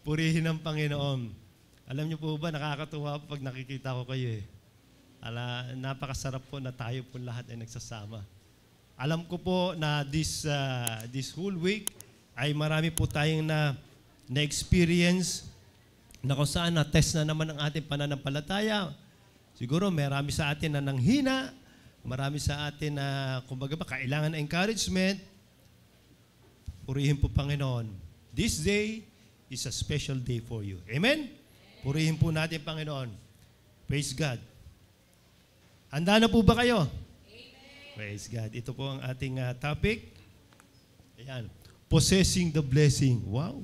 Purihin ang Panginoon. Alam niyo po ba, nakakatuwa pag nakikita ko kayo eh. Napakasarap po na tayo po lahat ay nagsasama. Alam ko po na this whole week ay marami po tayong na-experience na kung saan na-test na naman ang ating pananampalataya. Siguro marami sa atin na nanghina, marami sa atin na kumbaga ba, kailangan ng encouragement. Purihin po Panginoon. This day is a special day for you. Amen? Purihin po natin Panginoon. Praise God. Handa na po ba kayo? Amen. Praise God. Ito po ang ating topic. Ayan. Possessing the blessing. Wow.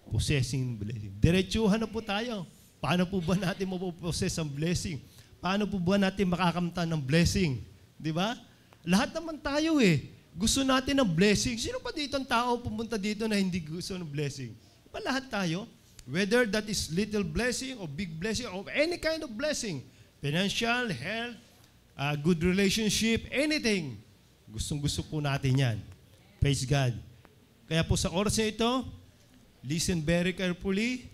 Possessing the blessing. Diretsuhan na po tayo. Paano po ba natin mapopossess ang blessing? Paano po ba natin makakamtan ng blessing? Di ba? Lahat naman tayo eh. Gusto natin ng blessing. Sino pa dito ang tao pumunta dito na hindi gusto ng blessing? Diba lahat tayo? Whether that is little blessing or big blessing or any kind of blessing. Financial, health, good relationship, anything. Gustong-gusto po natin yan. Praise God. Kaya po sa oras na ito, listen very carefully.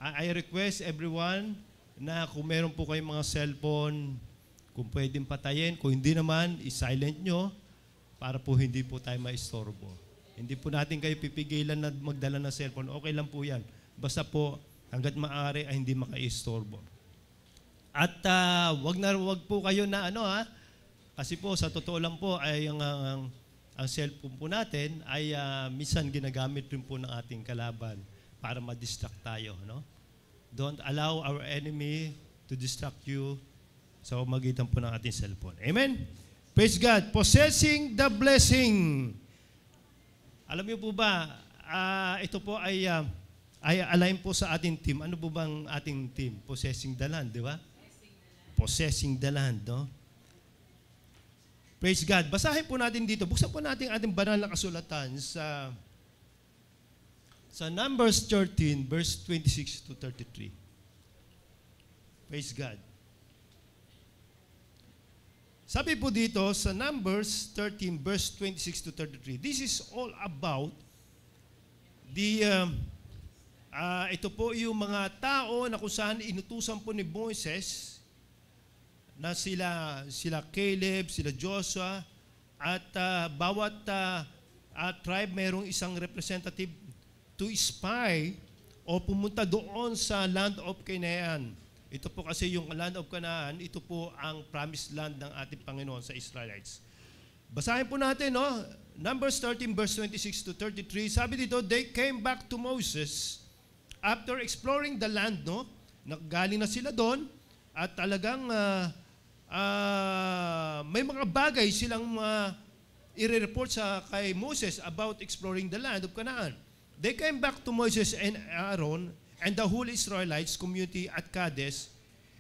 I request everyone na kung meron po kayong mga cellphone, kung pwedeng patayin, kung hindi naman, i-silent nyo para po hindi po tayo maistorbo. Hindi po natin kayo pipigilan na magdala ng cellphone. Okay lang po yan. Basta po, hanggat maaari ay hindi makaistorbo. At wag po kayo na kasi po sa totoo lang po ay ang cellphone po natin ay minsan ginagamit rin po ng ating kalaban para ma-distract tayo, no? Don't allow our enemy to distract you sa magitan po ng ating cellphone. Amen? Praise God. Possessing the blessing. Alam niyo po ba, ito po ay align po sa ating team. Ano po bang ating team? Possessing the land, di ba? Possessing the land, no? Praise God. Basahin po natin dito. Buksan po natin ating banal na kasulatan sa Numbers 13, verse 26 to 33. Praise God. Sabi po dito sa Numbers 13, verse 26 to 33, this is all about ito po yung mga tao na kung saan inutusan po ni Moses na sila Caleb, sila Joshua, at bawat tribe mayroong isang representative to spy o pumunta doon sa land of Canaan. Ito po kasi yung land of Canaan, ito po ang promised land ng ating Panginoon sa Israelites. Basahin po natin, no? Numbers 13, verse 26 to 33, sabi dito, they came back to Moses after exploring the land, no? Galing na sila doon at talagang may mga bagay silang i-report kay Moses about exploring the land of Canaan. They came back to Moses and Aaron and the whole Israelites community at Kadesh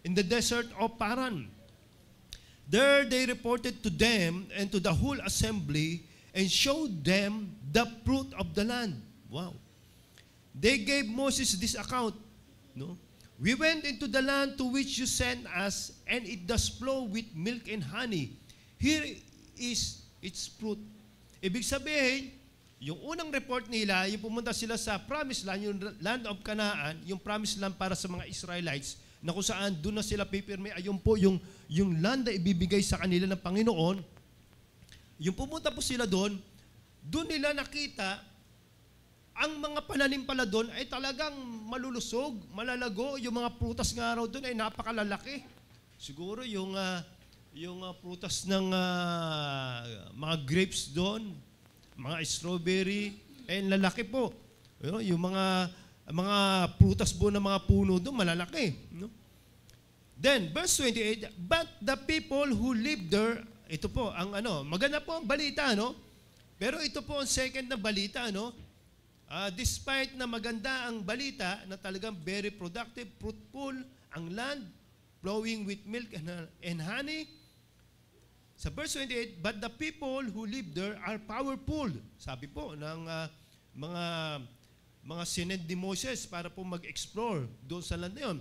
in the desert of Paran. There they reported to them and to the whole assembly and showed them the fruit of the land. Wow. They gave Moses this account, no? We went into the land to which you sent us, and it does flow with milk and honey. Here is its fruit. Ibig sabihin, yung unang report nila, yung pumunta sila sa promised land, yung land of Canaan, yung promised land para sa mga Israelites, na kung saan doon na sila pipirme, ayun po yung land na ibibigay sa kanila ng Panginoon. Yung pumunta po sila doon nila nakita ang mga pananim pala doon ay talagang malulusog, malalago. Yung mga prutas nga raw doon ay napakalalaki. Siguro yung prutas ng mga grapes doon, mga strawberry, lalaki po. Yung mga prutas po ng mga puno doon, malalaki. No? Then, verse 28, but the people who live there, ito po, maganda po ang balita, no? Pero ito po ang second na balita, no? Despite na maganda ang balita na talagang very productive, fruitful, ang land, flowing with milk and honey. Sa verse 28, but the people who live there are powerful. Sabi po ng mga sinend ni Moses para po mag-explore doon sa land na yun.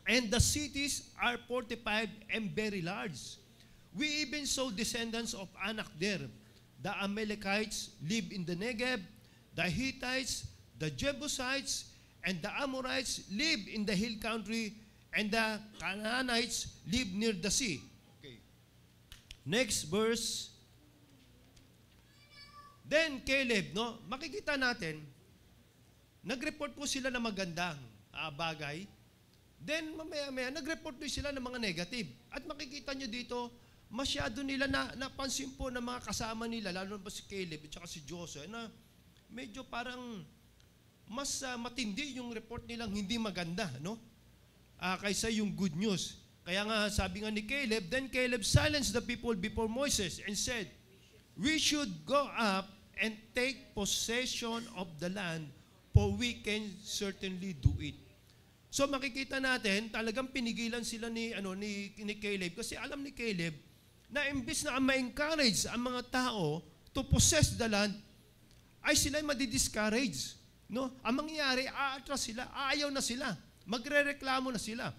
And the cities are fortified and very large. We even saw descendants of Anak there. The Amalekites live in the Negev, the Hittites, the Jebusites, and the Amorites live in the hill country, and the Canaanites live near the sea. Okay. Next verse. Then Caleb, no? Makikita natin, nag-report po sila ng magandang bagay. Then mamaya-maya, nag-report din sila ng mga negative. At makikita nyo dito, masyado nila napansin po ng mga kasama nila, lalo na si Caleb at saka si Joshua, na medyo parang mas matindi yung report nilang hindi maganda, no? Kaysa yung good news. Kaya nga, sabi nga ni Caleb, then Caleb silenced the people before Moses and said, we should go up and take possession of the land, for we can certainly do it. So makikita natin, talagang pinigilan sila ni Caleb, kasi alam ni Caleb na imbis na ma-encourage ang mga tao to possess the land, ay sila madi-discourage. No? Ang mangyayari, aatras sila, ayaw na sila, magre-reklamo na sila.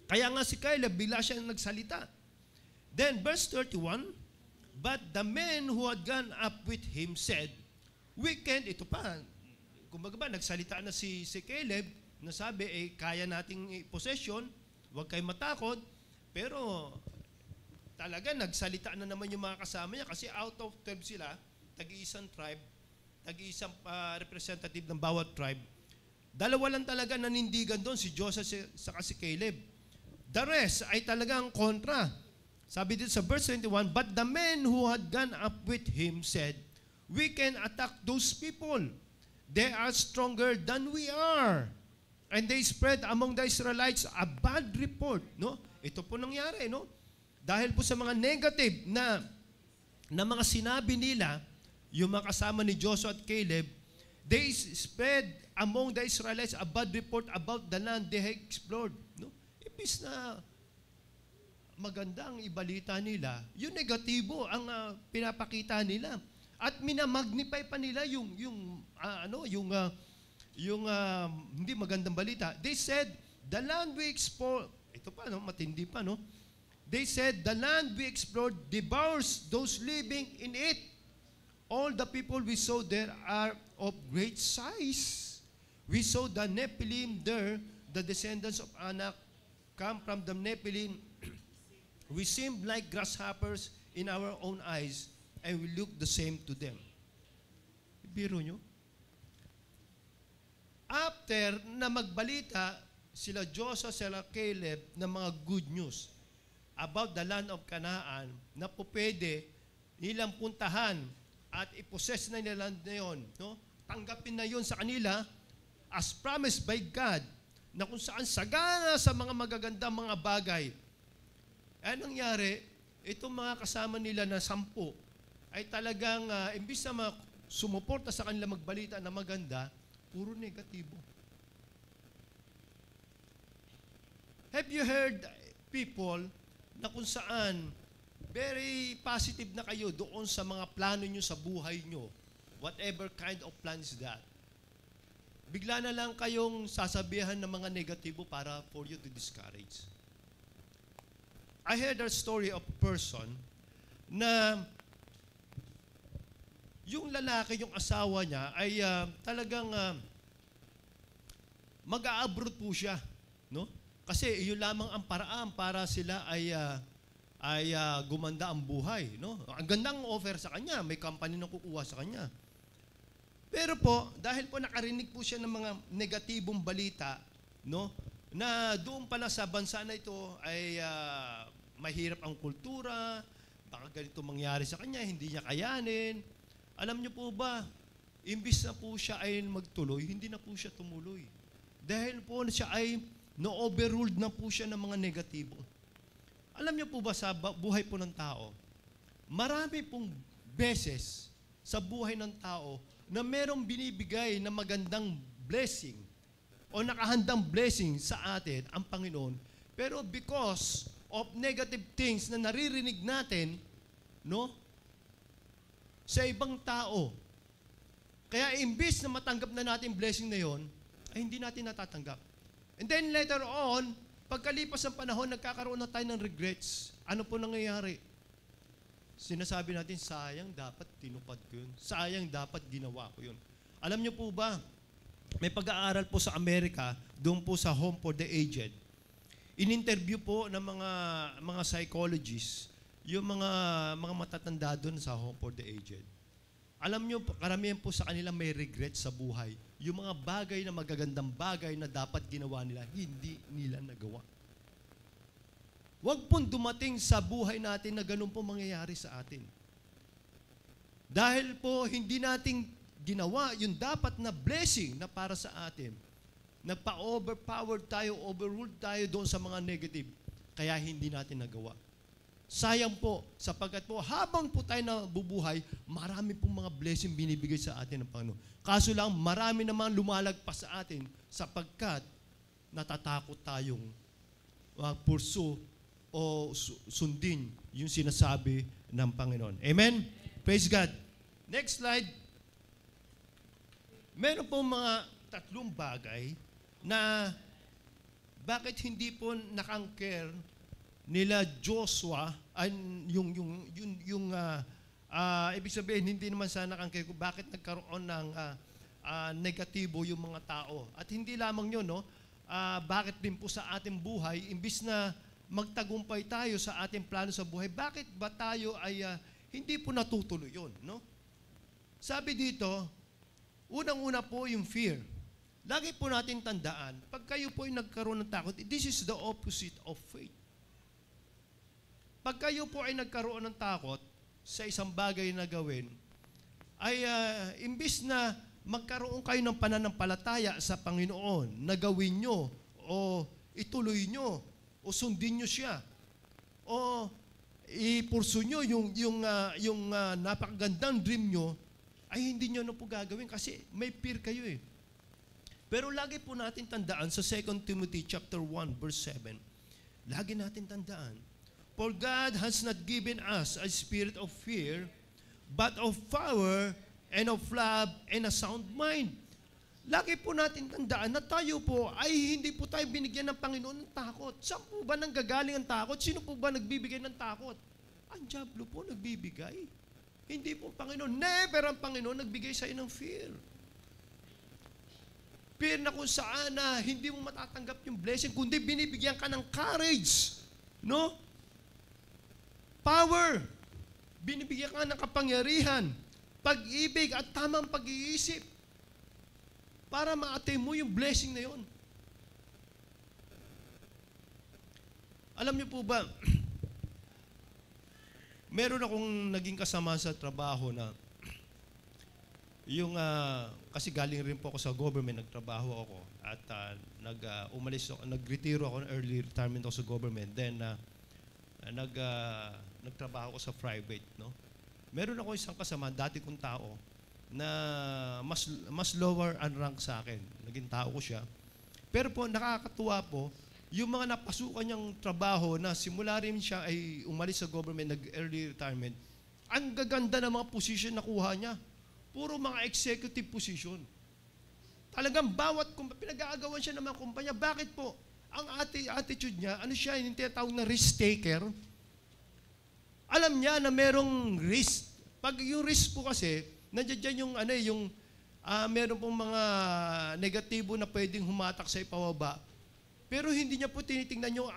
Kaya nga si Caleb, bila siya nagsalita. Then verse 31, but the men who had gone up with him said, we can't, ito pa, kumbaga ba, nagsalita na si Caleb, na sabi, kaya nating possession, huwag kayo matakot, pero talaga nagsalita na naman yung mga kasama niya kasi out of 12 sila, tag-iisang tribe, tag-iisang representative ng bawat tribe. Dalawa lang talaga nanindigan doon, si Joshua saka si Caleb. The rest ay talagang kontra. Sabi dito sa verse 21, but the men who had gone up with him said, we can attack those people. They are stronger than we are. And they spread among the Israelites a bad report. No? Ito po nangyari, no? Dahil po sa mga negative na mga sinabi nila, yung mga kasama ni Joshua at Caleb, they spread among the Israelites a bad report about the land they had explored. No? Ibis na maganda ang ibalita nila, yung negatibo ang pinapakita nila. At minamagnify pa nila yung hindi magandang balita. They said, the land we explored, ito pa, no, matindi pa, no? They said, the land we explored devours those living in it. All the people we saw there are of great size. We saw the Nephilim there, the descendants of Anak, come from the Nephilim. We seemed like grasshoppers in our own eyes, and we looked the same to them. Biro nyo? After na magbalita sila Joshua, sila Caleb ng mga good news about the land of Canaan na po pwede nilang puntahan at ipossess na nila land na yun, no? Tanggapin na yun sa kanila as promised by God na kung saan sagana sa mga magagandang mga bagay. Anong nangyari? Itong mga kasama nila na 10 ay talagang imbis na sumuporta sa kanila magbalita na maganda, puro negatibo. Have you heard people na kung saan very positive na kayo doon sa mga plano nyo sa buhay nyo, whatever kind of plan is that, bigla na lang kayong sasabihan ng mga negatibo para for you to discourage. I heard a story of a person na yung lalaki, yung asawa niya ay talagang mag-a-abroad po siya, no? Kasi iyon lamang ang paraan para sila ay gumanda ang buhay, no? Ang gandang offer sa kanya, may company na kukuha sa kanya. Pero po, dahil po nakarinig po siya ng mga negatibong balita, no? Na doon pala sa bansa na ito ay mahirap ang kultura, baka ganito mangyari sa kanya, hindi niya kayanin. Alam niyo po ba, imbis na po siya ay magtuloy, hindi na po siya tumuloy. Dahil po siya ay no-overruled na po siya ng mga negatibo. Alam niyo po ba sa buhay po ng tao, marami pong beses sa buhay ng tao na merong binibigay na magandang blessing o nakahandang blessing sa atin ang Panginoon. Pero because of negative things na naririnig natin, no, sa ibang tao, kaya imbis na matanggap na natin blessing na yon, ay hindi natin natatanggap. And then later on, pagkalipas ng panahon, nagkakaroon na tayo ng regrets. Ano po nangyayari? Sinasabi natin, sayang dapat tinupad ko yun. Sayang dapat ginawa ko yun. Alam niyo po ba, may pag-aaral po sa Amerika, doon po sa Home for the Aged. In-interview po ng mga psychologists yung mga matatanda doon sa Home for the Aged. Alam nyo, karamihan po sa kanila may regret sa buhay. Yung mga bagay na magagandang bagay na dapat ginawa nila, hindi nila nagawa. Huwag pong dumating sa buhay natin na ganun po mangyayari sa atin. Dahil po hindi natin ginawa yung dapat na blessing na para sa atin. Nagpa-overpower tayo, overruled tayo doon sa mga negative. Kaya hindi natin nagawa. Sayang po, sapagkat po habang po tayo nabubuhay, marami pong mga blessing binibigay sa atin ng Panginoon. Kaso lang, marami namang lumalagpas sa atin sapagkat natatakot tayong pursue o sundin yung sinasabi ng Panginoon. Amen? Praise God. Next slide. Meron pong mga tatlong bagay na bakit hindi po nakangker nila Joshua, ibig sabihin, hindi naman sana nakangker kung bakit nagkaroon ng negatibo yung mga tao. At hindi lamang yun, no? Bakit din po sa ating buhay, imbis na magtagumpay tayo sa ating plano sa buhay, bakit ba tayo ay hindi po natutuloy yun, no? Sabi dito, unang-una po yung fear. Lagi po natin tandaan, pag kayo po ay nagkaroon ng takot, this is the opposite of faith. Pag kayo po ay nagkaroon ng takot sa isang bagay na gawin, ay imbis na magkaroon kayo ng pananampalataya sa Panginoon na gawin nyo o ituloy nyo o sundin nyo siya o ipursu nyo yung napakagandang dream nyo, ay hindi nyo na po gagawin kasi may fear kayo eh. Pero lagi po natin tandaan sa 2 Timothy chapter 1 verse 7, lagi natin tandaan, for God has not given us a spirit of fear, but of power and of love and a sound mind. Lagi po natin tandaan na tayo po ay hindi po tayo binigyan ng Panginoon ng takot. Saan po ba nanggagaling ang takot? Sino po ba nagbibigay ng takot? Ang diablo po nagbibigay. Hindi po Panginoon. Never ang Panginoon nagbigay sa iyo ng fear. Fear na kung saan na hindi mo matatanggap yung blessing, kundi binibigyan ka ng courage. No? Power. Binibigyan ka ng kapangyarihan, pag-ibig at tamang pag-iisip para ma-attain mo yung blessing na yon. Alam niyo po ba, meron akong naging kasama sa trabaho na kasi galing rin po ako sa government, nagtrabaho ako at nagretiro ako, early retirement ako sa government. Then nagtrabaho ko sa private, no? Meron ako isang kasama, dati kong tao, na mas lower ang rank sa akin. Naging tao ko siya. Pero po, nakakatuwa po, yung mga napasukan niyang trabaho na simula rin siya ay umalis sa government, nag-early retirement, ang gaganda ng mga position na kuha niya. Puro mga executive position. Talagang bawat pinag-aagawan siya ng mga kumpanya. Bakit po? Ang attitude niya, ano siya, yung tinatawag na risk taker. Alam niya na merong risk. Pag yung risk po kasi, nandiyan yung meron pong mga negatibo na pwedeng humatak sa ipababa. Pero hindi niya po tinitingnan niyo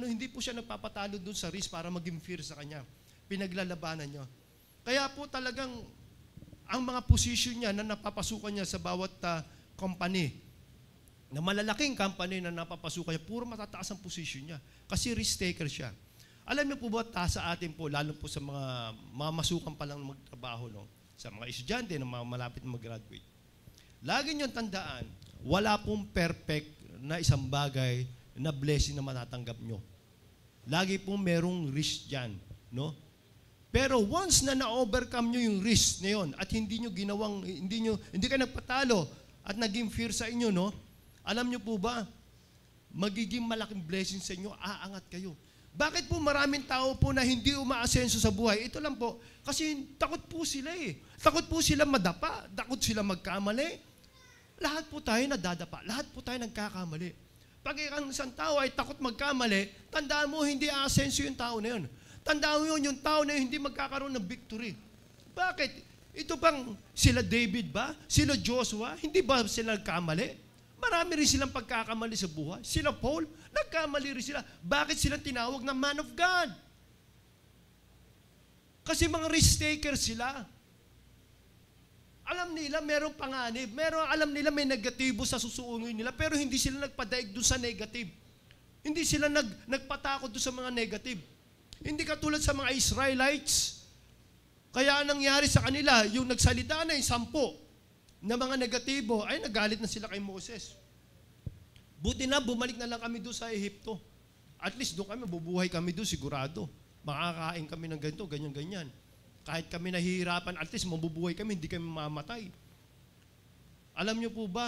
hindi po siya nagpapatalo doon sa risk para maging fear sa kanya. Pinaglalabanan niya. Kaya po talagang ang mga position niya na napapasukan niya sa bawat company, na malalaking company na napapasukan niya, puro matataas ang position niya. Kasi risk taker siya. Alam niyo po ba, sa atin po, lalo po sa mga masukan pa lang magtrabaho, no? Sa mga estudyante na malapit na mag-graduate. Lagi niyong tandaan, wala pong perfect na isang bagay na blessing na matatanggap nyo. Lagi pong merong risk dyan, no? Pero once na na-overcome nyo yung risk na yun at hindi kayo nagpatalo at naging fear sa inyo, no? Alam nyo po ba, magiging malaking blessing sa inyo, aangat kayo. Bakit po maraming tao po na hindi umaasenso sa buhay? Ito lang po, kasi takot po sila eh. Takot po sila madapa, takot sila magkamali. Lahat po tayo nadadapa, lahat po tayo nagkakamali. Pag ang isang tao ay takot magkamali, tandaan mo hindi aasenso yung tao na yun. Tandaan mo yun, yung tao na yun, hindi magkakaroon ng victory. Bakit? Ito bang sila David ba? Sila Joshua? Hindi ba sila nagkamali? Marami rin silang pagkakamali sa buhay. Sila Paul, nagkamali rin sila. Bakit sila tinawag na man of God? Kasi mga risk takers sila. Alam nila merong panganib. Alam nila may negatibo sa susuungin nila, pero hindi sila nagpadaig doon sa negative. Hindi sila nagpatakot doon sa mga negative. Hindi katulad sa mga Israelites. Kaya anong nangyari sa kanila, yung nagsalita na yung 10 na mga negatibo, ay nagalit na sila kay Moses. Buti na, bumalik na lang kami doon sa Ehipto. At least doon kami, bubuhay kami doon sigurado. Makakain kami ng ganito, ganyan-ganyan. Kahit kami nahihirapan, at least mabubuhay kami, hindi kami mamamatay. Alam niyo po ba,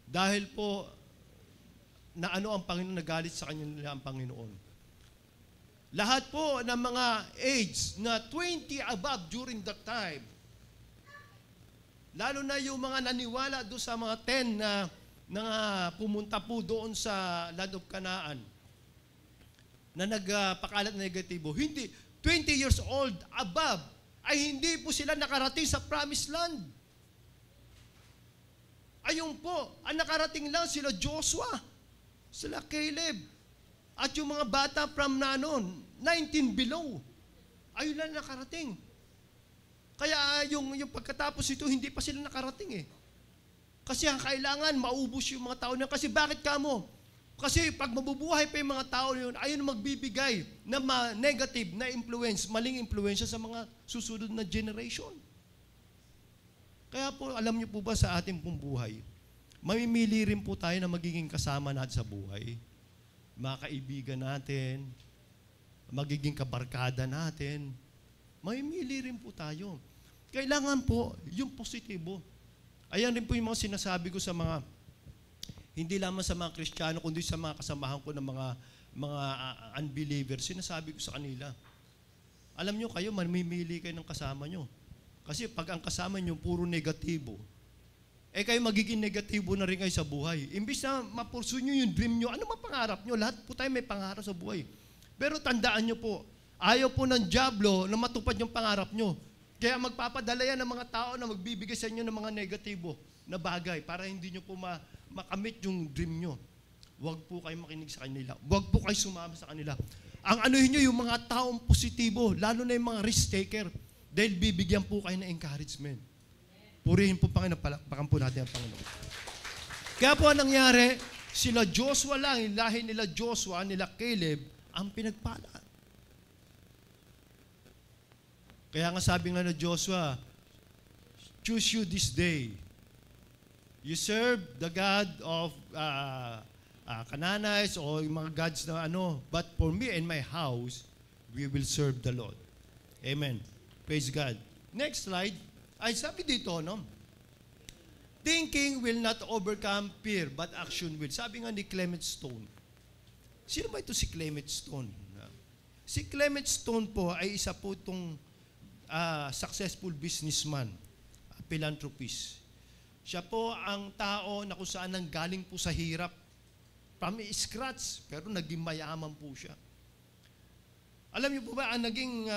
dahil po na ano ang Panginoon, nagalit sa kanila ang Panginoon. Lahat po ng mga age na 20 above during that time, lalo na yung mga naniwala doon sa mga 10 na pumunta po doon sa Land of Canaan, na nagpakalat na negatibo, hindi, 20 years old above, ay hindi po sila nakarating sa Promised Land. Ayun po, ang nakarating lang sila Joshua, sila Caleb, at yung mga bata from 19 below, ayun lang nakarating. Kaya yung pagkatapos ito, hindi pa sila nakarating eh. Kasi ang kailangan, maubos yung mga tao na. Kasi bakit kamo? Kasi pag mabubuhay pa yung mga tao yun, ayun magbibigay na negative na influence, maling influence sa mga susunod na generation. Kaya po, alam niyo po ba sa ating pong buhay, mamimili rin po tayo na magiging kasama natin sa buhay. Mga kaibigan natin, magiging kabarkada natin, mamimili rin po tayo. Kailangan po yung positibo. Ayan rin po yung mga sinasabi ko sa mga, hindi lamang sa mga Kristiyano, kundi sa mga kasamahan ko ng mga unbelievers, sinasabi ko sa kanila, alam nyo kayo, mamimili kayo ng kasama nyo. Kasi pag ang kasama nyo puro negatibo, kayo magiging negatibo na rin kayo sa buhay. Imbis na mapursu nyo yung dream nyo, ano mapangarap nyo? Lahat po tayo may pangarap sa buhay. Pero tandaan nyo po, ayaw po ng dyablo na matupad yung pangarap nyo. Kaya magpapadala yan ng mga tao na magbibigay sa inyo ng mga negatibo na bagay para hindi nyo po makamit yung dream nyo. Huwag po kayo makinig sa kanila. Huwag po kayo sumama sa kanila. Ang anuhin nyo yung mga taong positibo, lalo na yung mga risk taker, dahil bibigyan po kayo ng encouragement. Purihin po Panginoon, palakpakan po natin ang Panginoon. Kaya po ang nangyari, sila Joshua lang, yung lahi nila Joshua, nila Caleb, ang pinagpala. Kaya nga sabi nga na Joshua, choose you this day. You serve the God of Canaanites o yung mga gods na but for me and my house, we will serve the Lord. Amen. Praise God. Next slide. Ay, sabi dito, thinking will not overcome fear, but action will. Sabi nga ni Clement Stone. Sino ba ito si Clement Stone? Si Clement Stone po ay isa po itong successful businessman, philanthropist. Siya po ang tao na kung saan nanggaling po sa hirap, from scratch, pero naging mayaman po siya. Alam niyo po ba, ang naging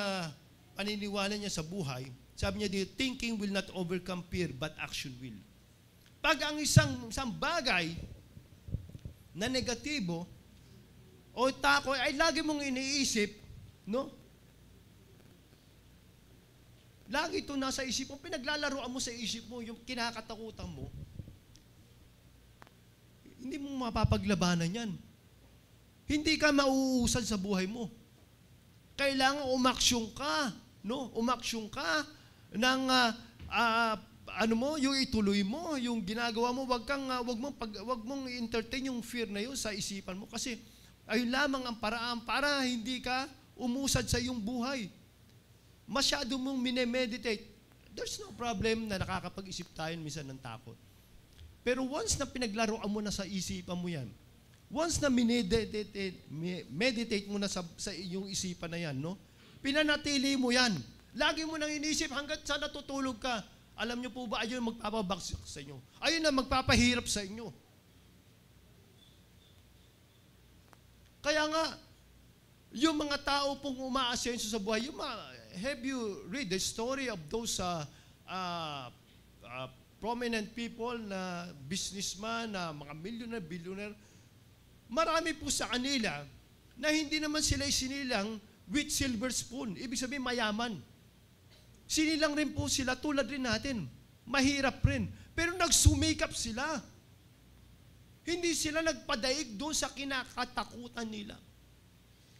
paniniwala niya sa buhay, sabi niya dito, thinking will not overcome fear, but action will. Pag ang isang bagay na negatibo o tako ay lagi mong iniisip, lagi ito nasa isip mo, pinaglalaroan mo sa isip mo, yung kinakatakutan mo, hindi mo mapapaglabanan yan. Hindi ka mauusad sa buhay mo. Kailangan umaksyon ka, umaksyon ka ng yung ituloy mo, yung ginagawa mo, wag mong entertain yung fear na yun sa isipan mo kasi ayun lamang ang paraan para hindi ka umusad sa iyong buhay. Masyado mong minemeditate. There's no problem na nakakapag-isip tayo minsan ng takot. Pero once na pinaglaruan mo na sa isipan mo yan, once na meditate mo na sa iyong isipan na yan, pinanatili mo yan. Lagi mo nang inisip hanggat sa natutulog ka. Alam niyo po ba, ayun magpapabagsak sa inyo. Ayun na magpapahirap sa inyo. Kaya nga, yung mga tao pong umaasenso sa buhay, have you read the story of those prominent people na businessman, na mga millionaire, billionaire? Marami po sa kanila na hindi naman sila isinilang with silver spoon. Ibig sabihin, mayaman. Sinilang rin po sila tulad rin natin. Mahirap rin. Pero nagsumikap sila. Hindi sila nagpadaig doon sa kinakatakutan nila.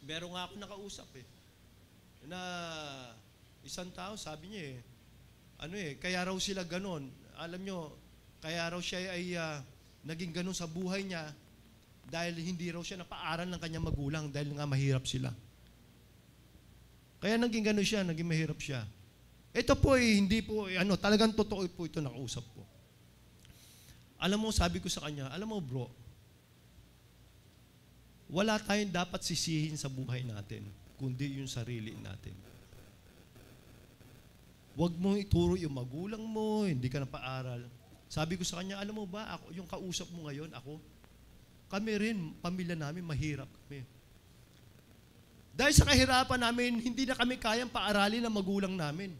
Meron nga ako nakausap na isang tao, sabi niya kaya raw sila ganon. Alam nyo, kaya raw siya ay naging ganon sa buhay niya dahil hindi raw siya napaaral ng kanyang magulang dahil nga mahirap sila. Kaya naging ganon siya, naging mahirap siya. Ito po hindi po, talagang totoo po ito nakausap ko. Alam mo, sabi ko sa kanya, alam mo bro, wala tayong dapat sisihin sa buhay natin, kundi yung sarili natin. Huwag mo ituro yung magulang mo, hindi ka napaaral. Sabi ko sa kanya, alam mo ba, ako, yung kausap mo ngayon, kami rin, pamilya namin, mahirap kami. Dahil sa kahirapan namin, hindi na kami kayang paaralin ng magulang namin.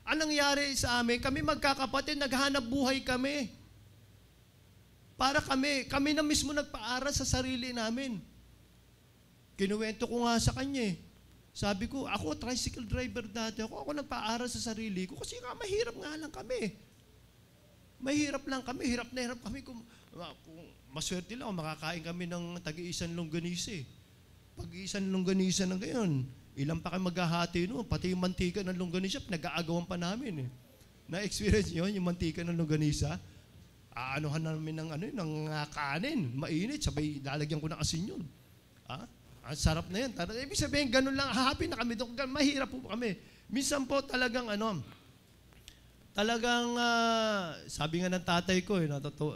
Anong nangyari sa amin? Kami magkakapatid, naghanap buhay kami. Para kami na mismo nagpaaral sa sarili namin. Kinuwento ko nga sa kanya Sabi ko, ako tricycle driver dati ako nagpaaral sa sarili ko kasi nga mahirap nga lang kami. Mahirap lang kami, hirap na hirap kami. Kung maswerte lang, makakain kami ng tag-iisang longganisa Pag-iisang longganisa na gayon, ilan pa kayo maghahati noon, pati yung mantika ng longganisa, pinag-aagawan pa namin Na-experience nyo yung mantika ng longganisa? Aanuhan namin ng kanin, mainit, sabay lalagyan ko ng asin yun. Ang sarap na yan. Ibig sabihin, ganun lang, happy na kami doon. Mahirap po kami. Minsan po talagang sabi nga ng tatay ko,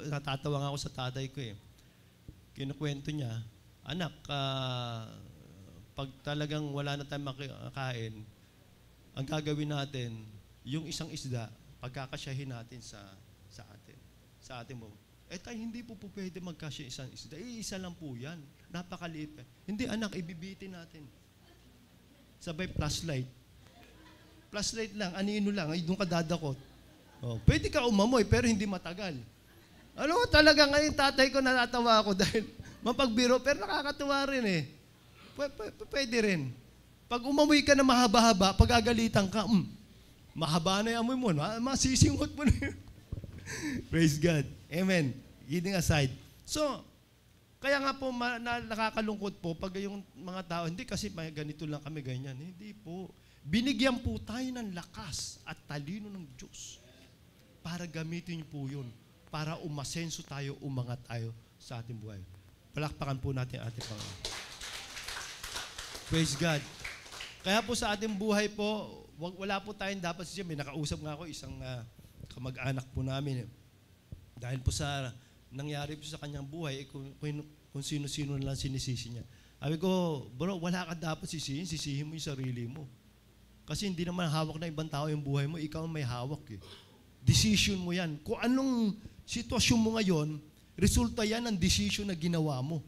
natatawa nga ako sa tatay ko Kinukwento niya, anak, pag talagang wala na tayong makakain, ang gagawin natin, yung isang isda, pagkakasyahin natin sa atin mo. Tayo, hindi po pwede magkasya isang isda. Isa lang po yan. Napakaliit. Hindi, anak, ibibitin natin. Sabay flashlight. Flashlight lang, anino lang, ay doon ka dadakot. Pwede ka umamoy, pero hindi matagal. Talaga ngayon, tatay ko natatawa ako dahil mapagbiro, pero nakakatuwa rin Pwede rin. Pag umamoy ka na mahaba-haba, pag agalitan ka, mahaba na yung amoy mo, masisingot mo na yun. Praise God. Amen. Kidding aside. So, kaya nga po nakakalungkot po pag yung mga tao, hindi kasi ganito lang kami, ganyan. Hindi po. Binigyan po tayo ng lakas at talino ng Diyos para gamitin niyo po yun, para umasenso tayo, umangat tayo sa ating buhay. Palakpakan po natin ating Panginoon. Praise God. Kaya po sa ating buhay po, wala po tayong dapat siya. May nakausap nga ako, isang kamag-anak po namin. Dahil po sa nangyari po sa kanyang buhay, kung sino-sino na lang sinisisi niya. Sabi ko, bro, wala ka dapat sisihin mo yung sarili mo. Kasi hindi naman hawak na ibang tao yung buhay mo, ikaw may hawak Decision mo yan. Kung anong sitwasyon mo ngayon, resulta yan ng decision na ginawa mo.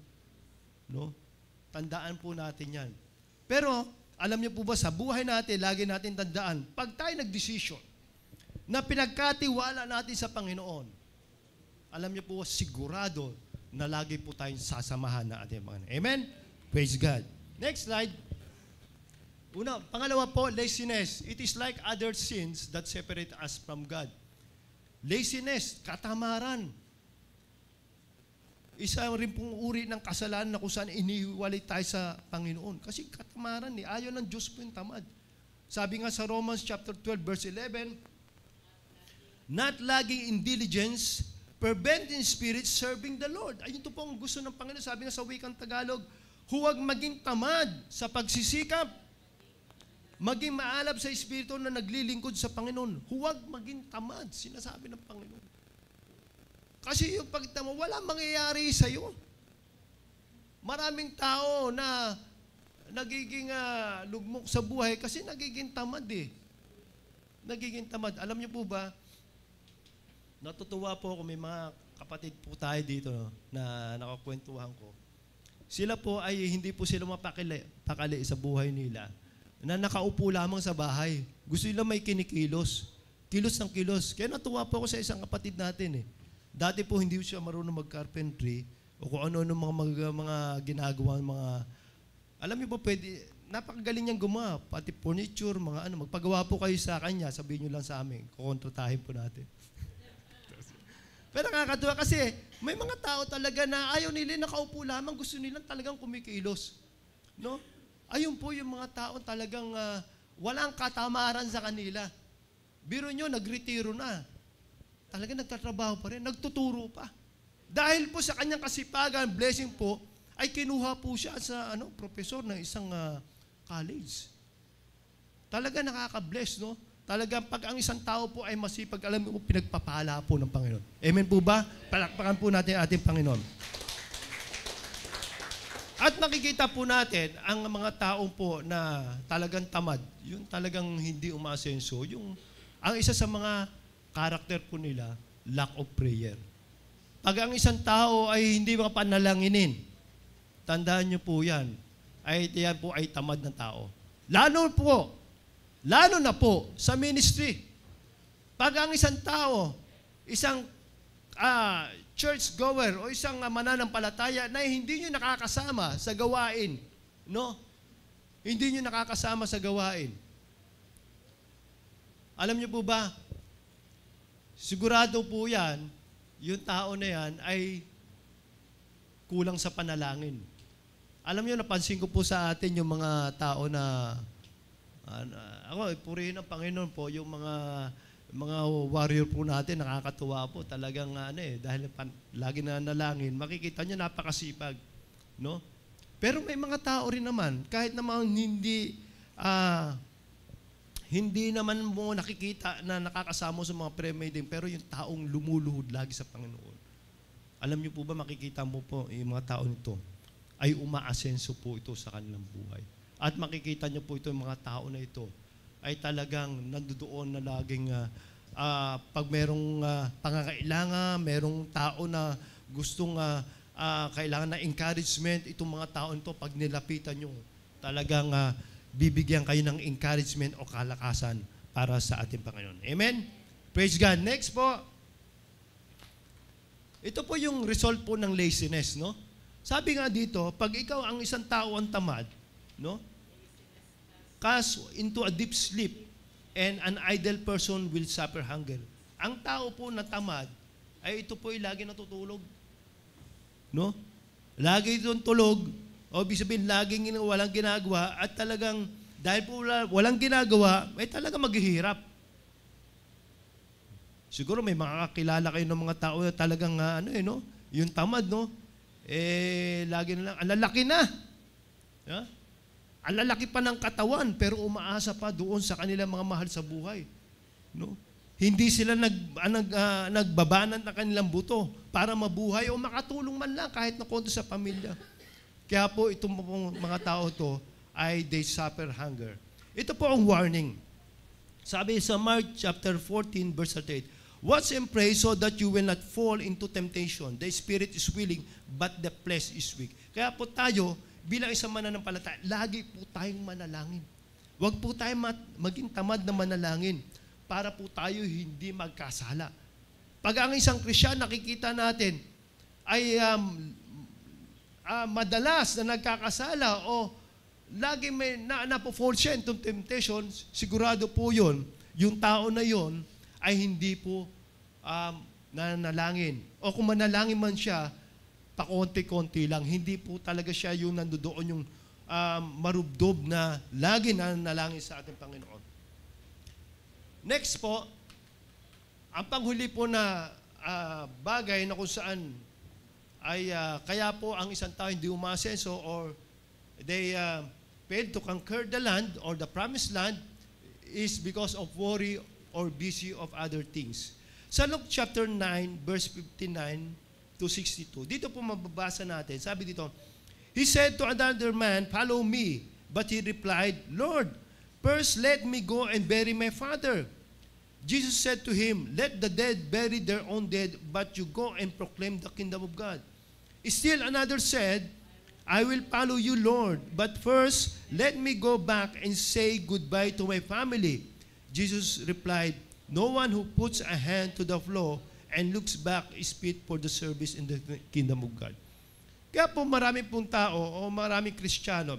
Tandaan po natin yan. Pero, alam niyo po ba, sa buhay natin, lagi natin tandaan, pag tayo nag-decision, na pinagkatiwala natin sa Panginoon, alam niyo po, sigurado na lagi po tayong sasamahan na ating Panginoon. Amen? Praise God. Next slide. Pangalawa po, laziness. It is like other sins that separate us from God. Laziness, katamaran. Isa rin pong uri ng kasalanan na kung saan inihiwalay tayo sa Panginoon. Kasi katamaran ayaw ng Diyos po yung tamad. Sabi nga sa Romans chapter 12, verse 11, not lagging in diligence, fervent in spirit, serving the Lord. Ayun to po ang gusto ng Panginoon. Sabi nga sa wikang Tagalog, huwag maging tamad sa pagsisikap. Maging maalab sa espiritu na naglilingkod sa Panginoon. Huwag maging tamad, sinasabi ng Panginoon. Kasi yung pagtamad, walang mangyayari sa'yo. Maraming tao na nagiging lugmok sa buhay kasi nagiging tamad Nagiging tamad. Alam niyo po ba, natutuwa po ako, may mga kapatid po tayo dito na nakakwentuhan ko. Sila po ay hindi po sila mapakali sa buhay nila. na nakaupo lamang sa bahay. Gusto nila may kinikilos. Kilos ng kilos. Kaya natuwa po ako sa isang kapatid natin eh. Dati po hindi siya marunong mag-carpentry o kung ano-ano mga ginagawa, alam niyo po pwede, napakagaling niyang gumawa, pati furniture, mga ano, magpagawa po kayo sa kanya, sabihin niyo lang sa amin, kukontratahin po natin. Pero nakakatuwa kasi may mga tao talaga na ayaw nila nakaupo lamang, gusto nilang talagang kumikilos. No? Ayun po yung mga tao talagang walang katamaran sa kanila. Biro nyo, nagretiro na. Talagang nagtatrabaho pa rin, nagtuturo pa. Dahil po sa kanyang kasipagan, blessing po, ay kinuha po siya sa professor ng isang college. Talaga nakaka-bless, no? Talagang pag ang isang tao po ay masipag, alam mo, pinagpapala po ng Panginoon. Amen po ba? Palakpakan po natin ating Panginoon. At nakikita po natin ang mga taong po na talagang tamad, yung talagang hindi umaasenso, ang isa sa mga karakter po nila, lack of prayer. Pag ang isang tao ay hindi mapanalanginin, tandaan niyo po yan po ay tamad na tao. Lalo na po sa ministry. Pag ang isang tao, isang church goer o isang mananampalataya na hindi niyo nakakasama sa gawain, no? Hindi niyo nakakasama sa gawain. Alam niyo po ba, sigurado po yan, yung tao na yan ay kulang sa panalangin. Alam niyo, napansin ko po sa atin yung mga tao na, ako, purihin ng Panginoon po, yung mga warrior po natin, nakakatuwa po. Talagang dahil lagi na nalangin, makikita niyo napakasipag. No? Pero may mga tao rin naman, kahit naman hindi naman mo nakikita na nakakasama sa mga prayer meeting, pero yung taong lumuluhod lagi sa Panginoon. Alam niyo po ba, makikita mo po yung mga tao nito, ay umaasenso po ito sa kanilang buhay. At makikita niyo po ito, yung mga tao na ito, ay talagang nandoon na laging, pag merong pangangailangan, merong tao na gustong kailangan na encouragement, itong mga tao nito, pag nilapitan nyo, talagang bibigyan kayo ng encouragement o kalakasan para sa ating Panginoon. Amen? Praise God. Next po, ito po yung result po ng laziness, no? Sabi nga dito, pag ikaw ang isang tao ang tamad, no? Cast into a deep sleep, and an idle person will suffer hunger. Ang tao po na tamad, ay ito po ay lagi natutulog. No? Lagi itong tulog, o ibig sabihin, laging walang ginagawa, at talagang, dahil po walang ginagawa, ay talagang maghihirap. Siguro may makakakilala kayo ng mga tao na talagang, yung tamad, no? Lagi na lang, alalaki na. Yeah? Alalaki pa ng katawan, pero umaasa pa doon sa kanilang mga mahal sa buhay. No? Hindi sila nagbabanat na kanilang buto para mabuhay o makatulong man lang kahit na konti sa pamilya. Kaya po itong mga tao to ay they suffer hunger. Ito po ang warning. Sabi sa Mark chapter 14 verse 38, watch and pray so that you will not fall into temptation. The spirit is willing, but the flesh is weak. Kaya po tayo, bilang isang mananampalataya, lagi po tayong manalangin. Huwag po tayong maging tamad na manalangin para po tayo hindi magkasala. Pag ang isang Krisyan, nakikita natin, ay madalas na nagkakasala o lagi may napo-fall siya into temptation, sigurado po yun, yung tao na yun ay hindi po nanalangin. O kung manalangin man siya, pakonti-konti lang. Hindi po talaga siya yung nandoon yung marubdob na lagi nanalangin sa ating Panginoon. Next po, ang panghuli po na bagay na kung saan ay kaya po ang isang tao hindi umasenso or they failed to conquer the land or the promised land is because of worry or busy of other things. Sa Luke chapter 9, verse 59 to 62, dito po mababasa natin, sabi dito, he said to another man, follow me. But he replied, Lord, first let me go and bury my father. Jesus said to him, let the dead bury their own dead, but you go and proclaim the kingdom of God. Still another said, I will follow you, Lord. But first, let me go back and say goodbye to my family. Jesus replied, no one who puts a hand to the plow and looks back is fit for the service in the kingdom of God. Kaya po marami pong tao o maraming Kristiyano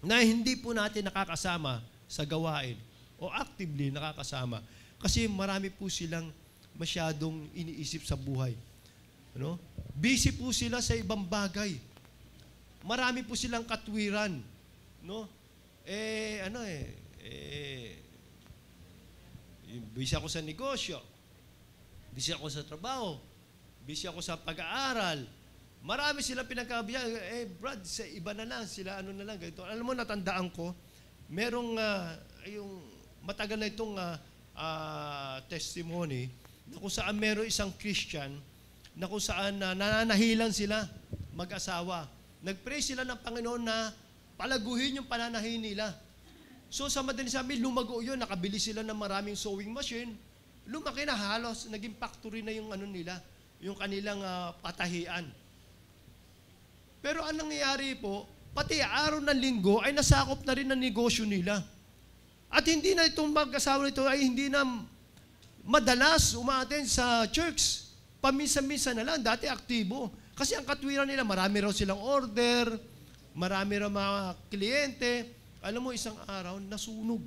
na hindi po natin nakakasama sa gawain o actively nakakasama kasi marami po silang masyadong iniisip sa buhay. Ano? Busy po sila sa ibang bagay. Marami po silang katwiran, no? Busy ako sa negosyo. Busy ako sa trabaho. Busy ako sa pag-aaral. Marami silang pinagkabiyan. Brad, sa iba na lang, sila ano na lang, ganito. Alam mo, natandaan ko, merong, yung matagal na itong testimony, na kung saan meron isang Christian, na kung saan nananahilan sila, mag-asawa. Nag-pray sila ng Panginoon na palaguhin yung pananahin nila. So sa madaling sabi, lumago yun, nakabili sila ng maraming sewing machine, lumaki na halos, naging factory na yung ano nila, yung kanilang patahian. Pero anong nangyayari po, pati araw ng linggo ay nasakop na rin ang negosyo nila. At hindi na itong mag-asawa nito ay hindi na madalas umaten sa church. Paminsan-minsan na lang, dati aktibo. Kasi ang katwiran nila, marami raw silang order, marami raw mga kliyente. Alam mo, isang araw, nasunog.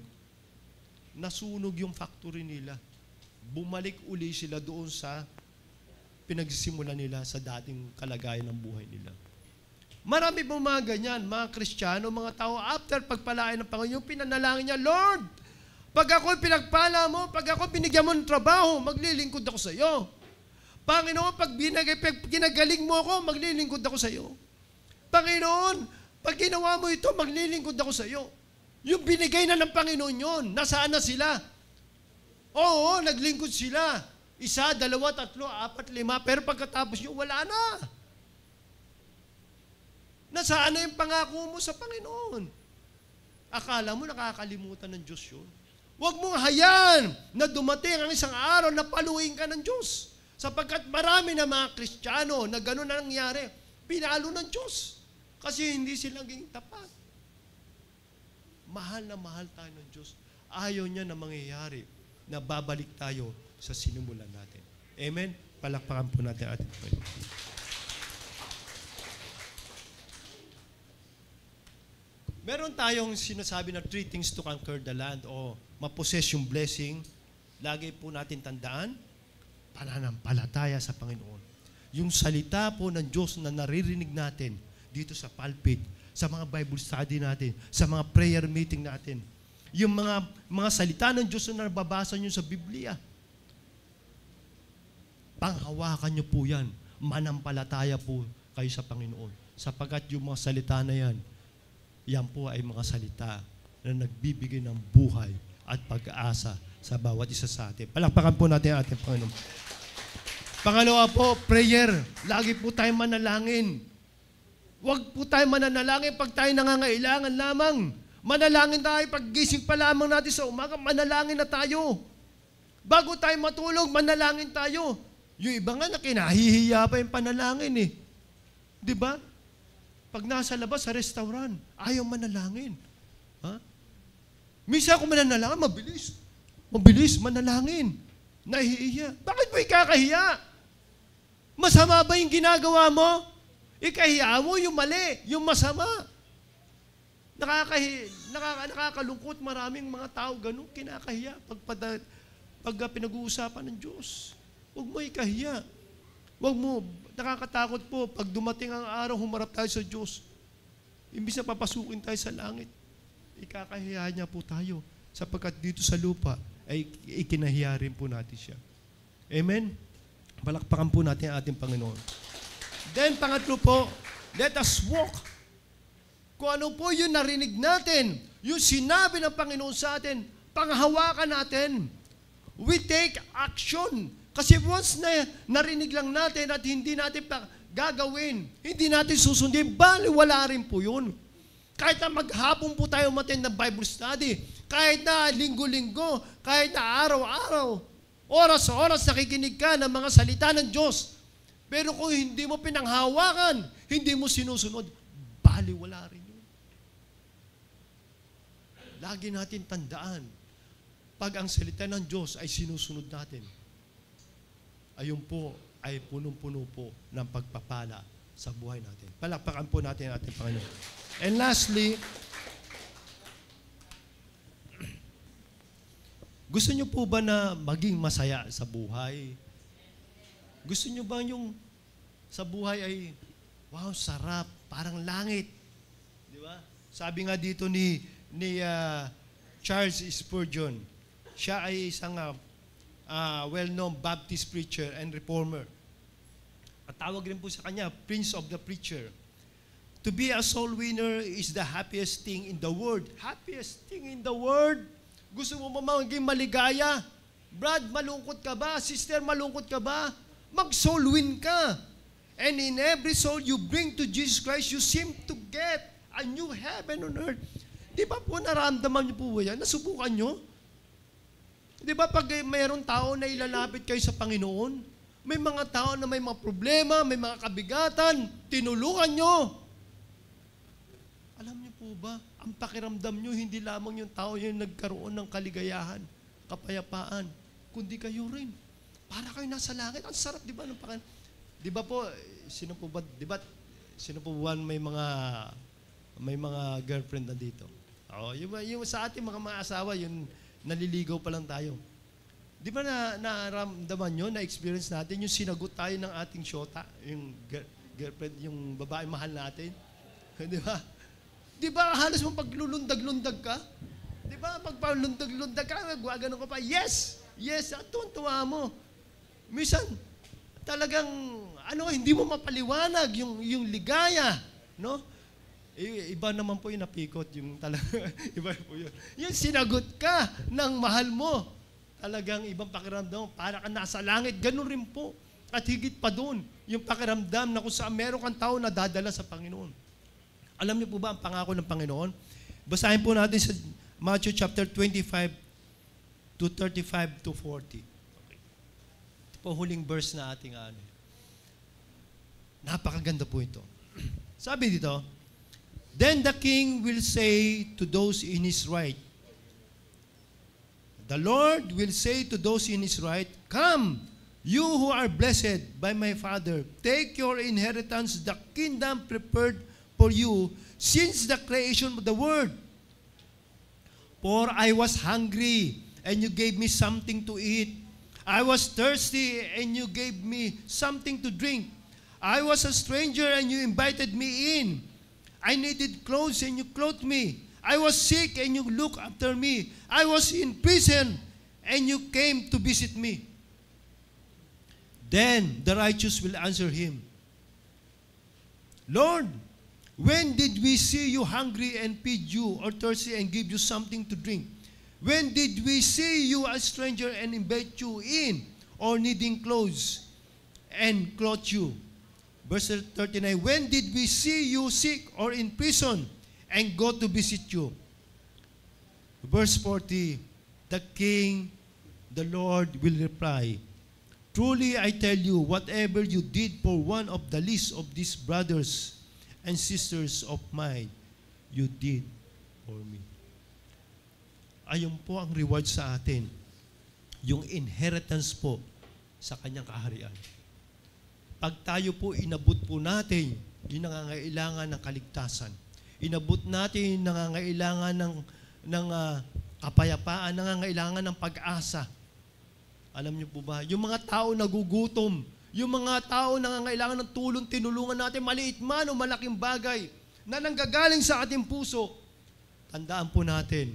Nasunog yung factory nila. Bumalik uli sila doon sa pinagsisimula nila sa dating kalagayan ng buhay nila. Marami pong mga ganyan, mga Kristiyano, mga tao, after pagpalain ng Panginoon, yung pinanalangin niya, Lord, pag ako'y pinagpala mo, pag ako'y binigyan mo ng trabaho, maglilingkod ako sa iyo. Panginoon, pag ginagaling mo ako, maglilingkod ako sa iyo. Panginoon, pag ginawa mo ito, maglilingkod ako sa iyo. Yung binigay na ng Panginoon yun, nasaan na sila? Oo, naglingkod sila. 1, 2, 3, 4, 5, pero pagkatapos nyo, wala na. Nasaan na yung pangako mo sa Panginoon? Akala mo nakakalimutan ng Diyos yun? Huwag mong hayaan na dumating ang isang araw na paluin ka ng Diyos. Sapagkat marami na mga Kristiyano na gano'n na nangyari, pinalo ng Diyos. Kasi hindi sila naging tapat. Mahal na mahal tayo ng Diyos. Ayaw niya na mangyayari na babalik tayo sa sinimulan natin. Amen? Palakpakan po natin ating Panginoon. Meron tayong sinasabi na 3 things to conquer the land o mapossess yung blessing. Lagi po natin tandaan, pananampalataya sa Panginoon. Yung salita po ng Diyos na naririnig natin dito sa pulpit, sa mga Bible study natin, sa mga prayer meeting natin. Yung mga salita ng Diyos na nababasa nyo sa Biblia. Panghawakan nyo po yan. Manampalataya po kayo sa Panginoon. Sapagkat yung mga salita na yan, yan po ay mga salita na nagbibigay ng buhay at pag-asa sa bawat isa sa atin. Palakpakan po natin ang ating Panginoon. Pangalawa po, prayer. Lagi po tayo manalangin. Huwag po tayo mananalangin pag tayo nangangailangan lamang. Manalangin tayo pag gising pa lamang natin sa umaga, manalangin na tayo. Bago tayo matulog, manalangin tayo. Yung iba nga na kinahihiya pa yung panalangin eh. Di ba? Pag nasa labas sa restaurant, ayaw manalangin. Ha? Minsan ako mananalangin, mabilis. Mabilis, manalangin. Nahihiya. Bakit mo ikakahiya? Masama ba yung ginagawa mo? Ikahiya mo yung mali, yung masama. Nakakalungkot maraming mga tao ganun, kinakahiya pag pinag-uusapan ng Diyos. Huwag mo ikahiya. Huwag mo, nakakatakot po, pag dumating ang araw, humarap tayo sa Diyos. Imbis na papasukin tayo sa langit, ikakahiya niya po tayo. Sapagkat dito sa lupa, ay ikinahiya rin po natin siya. Amen? Palakpakan po natin ang ating Panginoon. Then, pangatlo po, let us walk. Kung ano po yung narinig natin, yung sinabi ng Panginoon sa atin, panghawakan natin. We take action. Kasi once na narinig lang natin at hindi natin pa gagawin, hindi natin susundin, baliwala rin po yun. Kahit na maghapon po tayo umattend ng Bible study, kahit na linggo-linggo, kahit na araw-araw, oras-oras nakikinig ka ng mga salita ng Diyos. Pero kung hindi mo pinanghawakan, hindi mo sinusunod, baliwala rin yun. Lagi natin tandaan, pag ang salita ng Diyos ay sinusunod natin, ayun po ay punong-puno po ng pagpapala sa buhay natin. Palakpakan po natin ang ating Panginoon. And lastly, gusto niyo po ba na maging masaya sa buhay? Gusto niyo ba yung sa buhay ay, wow, sarap, parang langit? Di ba? Sabi nga dito ni Charles Spurgeon, siya ay isang well-known Baptist preacher and reformer. At tawag rin po sa kanya, Prince of the Preacher. To be a soul winner is the happiest thing in the world. Happiest thing in the world. Gusto mo ba maging maligaya? Brad, malungkot ka ba? Sister, malungkot ka ba? Mag-soul win ka. And in every soul you bring to Jesus Christ, you seem to get a new heaven on earth. Di ba po naramdaman niyo po yan? Nasubukan niyo? Di ba pag mayroong tao na ilalapit kayo sa Panginoon, may mga tao na may mga problema, may mga kabigatan, tinulungan nyo. Alam niyo po ba, ang pakiramdam nyo, hindi lamang yung tao yung nagkaroon ng kaligayahan, kapayapaan, kundi kayo rin. Para kayo nasa langit. Ang sarap, di ba? Di ba po, sino po ba may mga girlfriend na dito? Oh, yung sa ating mga asawa, yung naliligaw pa lang tayo. Di ba naramdaman nyo, na-experience natin, yung sinagot tayo ng ating syota, yung girlfriend, yung babae mahal natin? Di ba? Di ba halos mong paglulundag-lundag ka? Di ba? Pagpalundag-lundag ka, gano'n ka pa, yes! Yes, at tuwa mo. Minsan, talagang, hindi mo mapaliwanag yung ligaya, no? Iba naman po yung napikot, yung talaga, iba po yun. Yung sinagot ka ng mahal mo, talagang ibang pakiramdam, para ka nasa langit, ganun rin po. At higit pa doon, yung pakiramdam na kung saan meron kang tao na dadala sa Panginoon. Alam niyo po ba ang pangako ng Panginoon? Basahin po natin sa Matthew chapter 25 to 35 to 40. Okay. Ito po huling verse na ating Napakaganda po ito. Sabi dito, then the king will say to those in his right, the Lord will say to those in his right, come, you who are blessed by my Father, take your inheritance, the kingdom prepared for you since the creation of the world. For I was hungry, and you gave me something to eat. I was thirsty, and you gave me something to drink. I was a stranger, and you invited me in. I needed clothes, and you clothed me. I was sick, and you looked after me. I was in prison, and you came to visit me. Then the righteous will answer him, Lord, when did we see you hungry and feed you, or thirsty and give you something to drink? When did we see you a stranger and invite you in, or needing clothes and clothe you? Verse 39, when did we see you sick or in prison and go to visit you? Verse 40, the king, the Lord will reply, truly I tell you, whatever you did for one of the least of these brothers and sisters of mine, you did for me. Ayun po ang reward sa atin, yung inheritance po sa kanyang kaharian. Pag tayo po inabot po natin yung nangangailangan ng kaligtasan, inabot natin yung nangangailangan ng kapayapaan, nangangailangan ng pag-asa. Alam niyo po ba, yung mga tao nagugutom, yung mga tao nangangailangan ng tulong, tinulungan natin, maliit man o malaking bagay, na nanggagaling sa ating puso, tandaan po natin,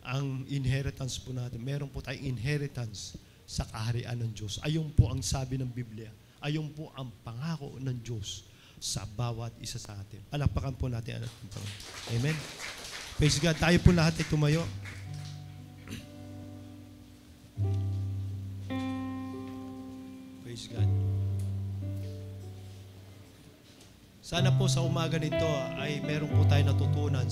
ang inheritance po natin, meron po tayong inheritance sa kaharian ng Diyos. Ayun po ang sabi ng Biblia. Ayun po ang pangako ng Diyos sa bawat isa sa atin. Palakpakan po natin ang ating Panginoon. Amen? Praise God. Tayo po lahat ay tumayo. Praise God. Sana po sa umaga nito ay meron po tayo natutunan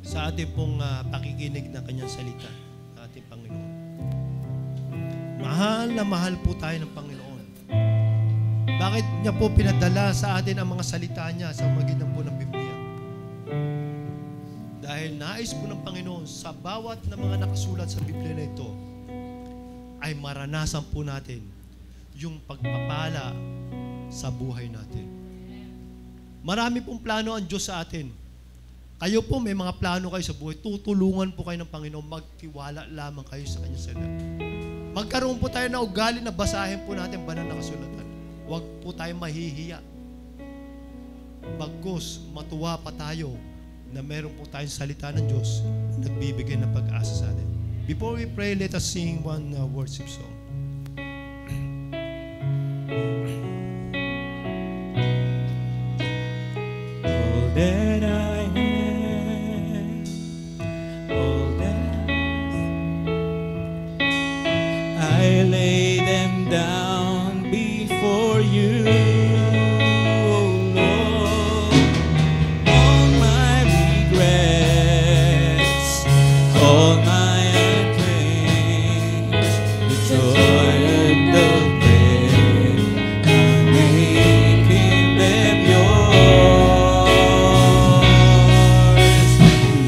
sa ating pong pakikinig ng kanyang salita, ng ating Panginoon. Mahal na mahal po tayo ng Panginoon. Bakit niya po pinadala sa atin ang mga salita niya sa magitan po ng Biblia? Dahil nais po ng Panginoon sa bawat na mga nakasulat sa Biblia na ito ay maranasan po natin yung pagpapala sa buhay natin. Marami pong plano ang Diyos sa atin. Kayo po, may mga plano kayo sa buhay. Tutulungan po kayo ng Panginoon. Magtiwala lamang kayo sa Kanyang salita. Magkaroon po tayo na ugali na basahin po natin banal na kasulatan. Huwag po tayo mahihiya. Bagkus, matuwa pa tayo na meron po tayong salita ng Diyos na nagbibigay ng pag-asa sa atin. Before we pray, let us sing one worship song. All that I have, all that I lay them down before you, oh Lord. All my regrets, all my unclaims, the joy and the pain, I'm making them yours.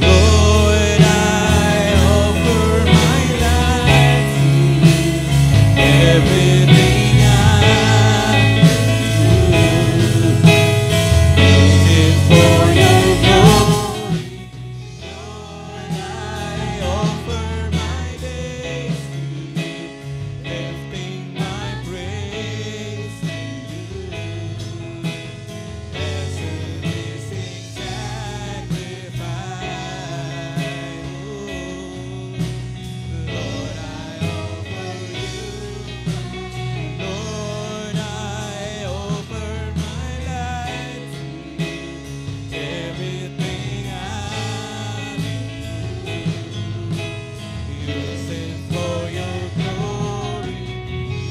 Lord, I offer my life to you, everything I do. Use it for your glory. Lord, I offer my days to you, lifting my praise to you as a living sacrifice. Lord, I offer you. Lord, I offer my life to you, everything I'm use it for your glory.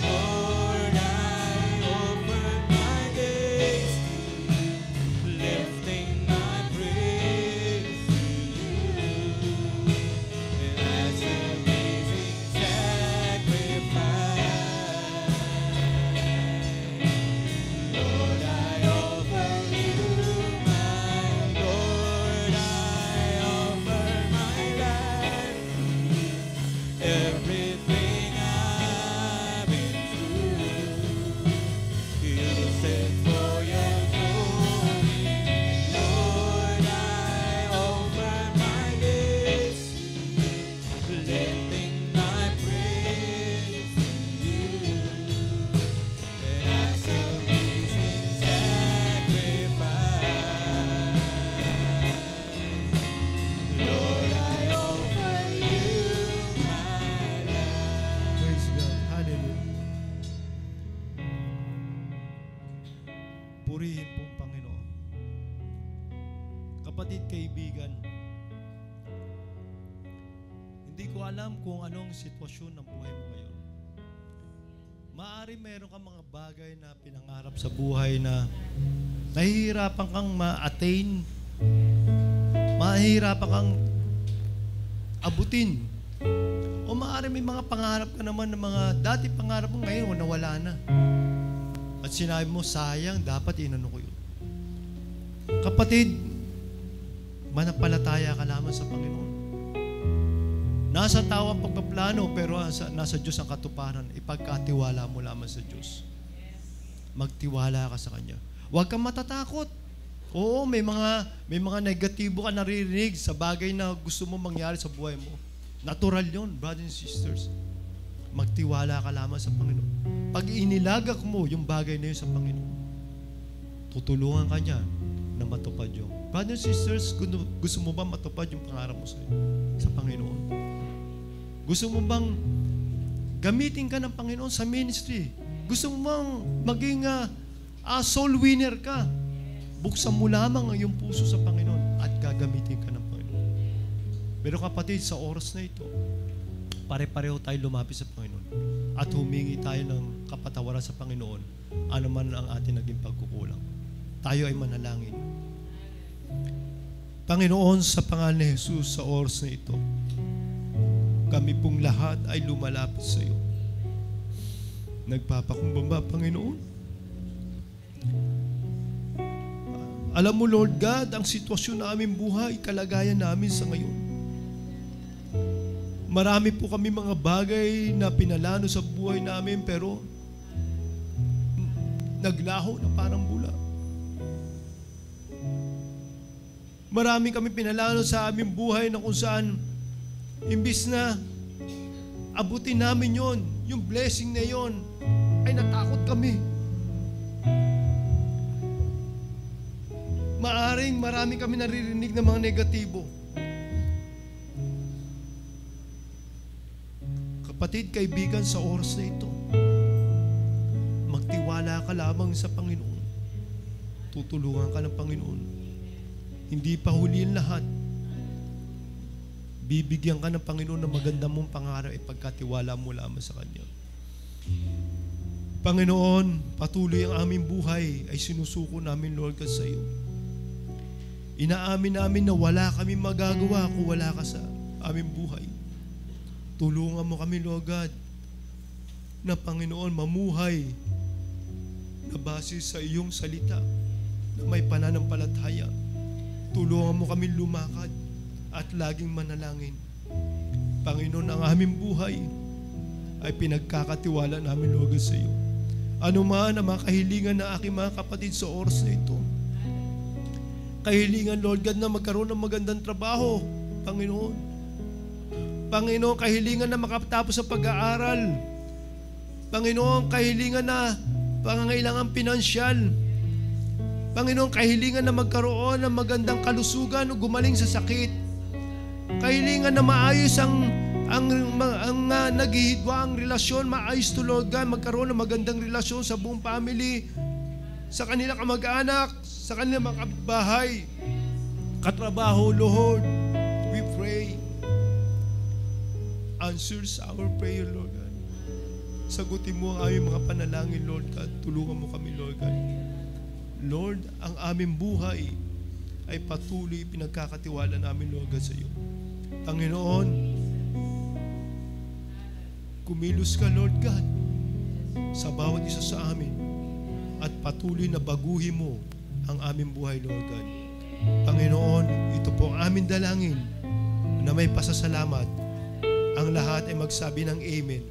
Lord, I offer my days to you, lifting my praise to you as a living sacrifice. Lord, I offer you my Lord, I offer my life to you, everything I've been through. Use it for your glory. Lord, I offer my days to you, lifting my praise to you as a living sacrifice. Lord, I offer you my life. Praise God. Hallelujah. Purihin po ang Panginoon. Kapatid, kaibigan, hindi ko alam kung anong sitwasyon ng buhay mo ngayon. Maari meron kang mga bagay na pinangarap sa buhay na nahihirapan kang ma-attain, mahihirapan kang abutin. O maaari may mga pangarap ka naman ng mga dati pangarap mo ngayon nawala na. At sinabi mo, sayang, dapat inano ko yun. Kapatid, manampalataya ka lamang sa Panginoon. Nasa tao ang pagpaplano, pero nasa Diyos ang katuparan. Ipagkatiwala mo lamang sa Diyos. Magtiwala ka sa Kanya. Huwag kang matatakot. Oo, may mga negatibo ka naririnig sa bagay na gusto mo mangyari sa buhay mo. Natural yun, brothers and sisters. Magtiwala ka lamang sa Panginoon. Pag inilagak mo yung bagay na yun sa Panginoon, tutulungan ka niya na matupad yung. Brothers and sisters, gusto mo ba matupad yung pangarap mo sa Panginoon? Gusto mo bang gamitin ka ng Panginoon sa ministry? Gusto mo bang maging soul winner ka? Buksan mo lamang ang iyong puso sa Panginoon at gagamitin ka ng Panginoon. Pero kapatid, sa oras na ito, pare-pareho tayo lumapit sa Panginoon at humingi tayo ng kapatawaran sa Panginoon ano man ang ating naging pagkukulang. Tayo ay manalangin. Panginoon, sa pangalan ni Jesus, sa oras na ito, kami pong lahat ay lumalapit sa iyo. Nagpapakumbaba, Panginoon. Alam mo, Lord God, ang sitwasyon na aming buhay, kalagayan namin sa ngayon. Marami po kami mga bagay na pinalano sa buhay namin pero naglaho na parang bula. Marami kami pinalano sa aming buhay na kung saan imbis na abutin namin yon, yung blessing na yon, ay natakot kami. Maaring marami kami naririnig ng mga negatibo. Kapatid, kaibigan, sa oras na ito, magtiwala ka lamang sa Panginoon. Tutulungan ka ng Panginoon. Hindi pa huli ang lahat. Bibigyan ka ng Panginoon ng maganda mong pangarap ipagkatiwala mo lamang sa Kanya. Panginoon, patuloy ang aming buhay ay sinusuko namin, Lord God, sa iyo. Inaamin namin na wala kami magagawa kung wala ka sa aming buhay. Tulungan mo kami, Lord God, na Panginoon mamuhay na base sa iyong salita na may pananampalataya. Tulungan mo kami lumakad at laging manalangin. Panginoon, ang aming buhay ay pinagkakatiwala namin, Lord God, sa iyo. Ano man ang mga kahilingan ng aking mga kapatid sa oras na ito. Kahilingan, Lord God, na magkaroon ng magandang trabaho, Panginoon. Panginoon, kahilingan na makatapos sa pag-aaral. Panginoon, kahilingan na pangangailangan pinansyal. Panginoon, kahilingan na magkaroon ng magandang kalusugan o gumaling sa sakit. Kahilingan na maayos ang naghihidwa ang relasyon, maayos to, Lord God, magkaroon ng magandang relasyon sa buong family, sa kanilang kamag-anak, sa kanilang mga bahay, katrabaho, Lord. We pray. Answers our prayer, Lord God. Sagutin mo ang aming mga panalangin, Lord God. Tulungan mo kami, Lord God. Lord, ang aming buhay ay patuloy pinagkakatiwala namin, Lord God, sa iyo. Panginoon, kumilos ka, Lord God, sa bawat isa sa amin at patuloy na baguhin mo ang aming buhay, Lord God. Panginoon, ito po ang aming dalangin na may pasasalamat. Ang lahat ay magsabi ng Amen.